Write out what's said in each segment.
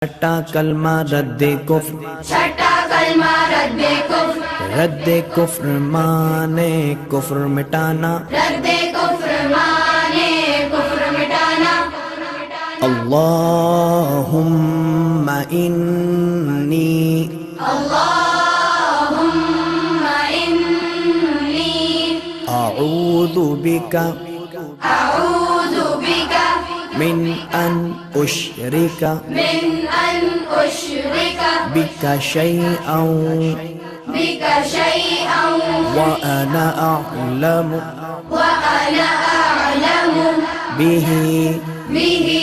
छठा कलमा रद्दे कुफ्र, छठा कलमा रद्दे कुफ्र, रद्दे कुफ्र माने कुफ्र मिटाना, रद्दे कुफ्र माने कुफ्र मिटाना। अल्लाहुम्मा इन्नी, अल्लाहुम्मा इन्नी अऊज़ु बिका अऊज़ु बिका मिन अन उश्रिका मिन अन उश्रिका बिका शैअन बिका शैअन व अना अअलमु व अना अअलमु बिही बिही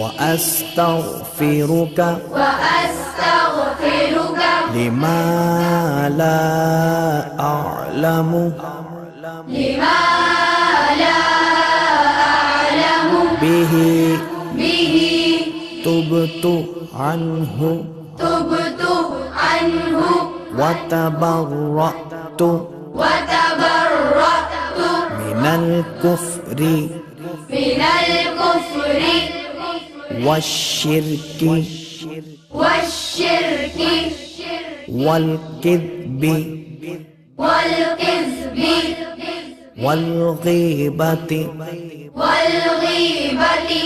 व अस्तगफिरुका व अस्तगफिरुका लिमा ला अअलमु लिमा ला अअलमु बिही बिही तुबतु अन्हु तुबतु अन्हु व तबर्रअतु व तबर्रअतु मिनल कुफ्रि मिनल कुफ्रि वश्शिर्कि वश्शिर्कि वल किद्बि वल किज़्बि वल गीबति वल गीबति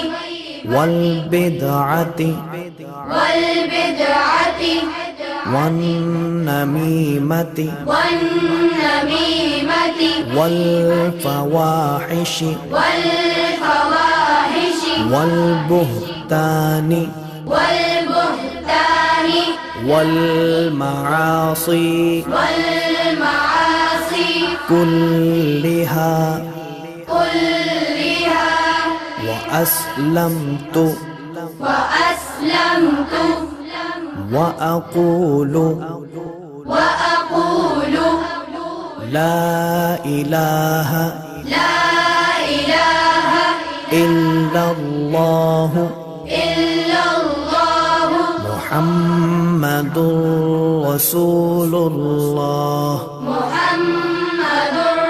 वल बिदअति वल बिदअति वन नमीमति वन नमीमति वल फवाहिशि वल फवाहिशि वल बुहतानि वल बुहतानि वल मआसी वल मआसी कुल्लिहा कुल्लिहा व अस्लमतु व अस्लमतु व अक़ूलु व अक़ूलु ला इलाहा ला इलाहा इल्लल्लाहु इल्लल्लाहु मुहम्मदुर रसूलुल्लाह मुहम्मदुर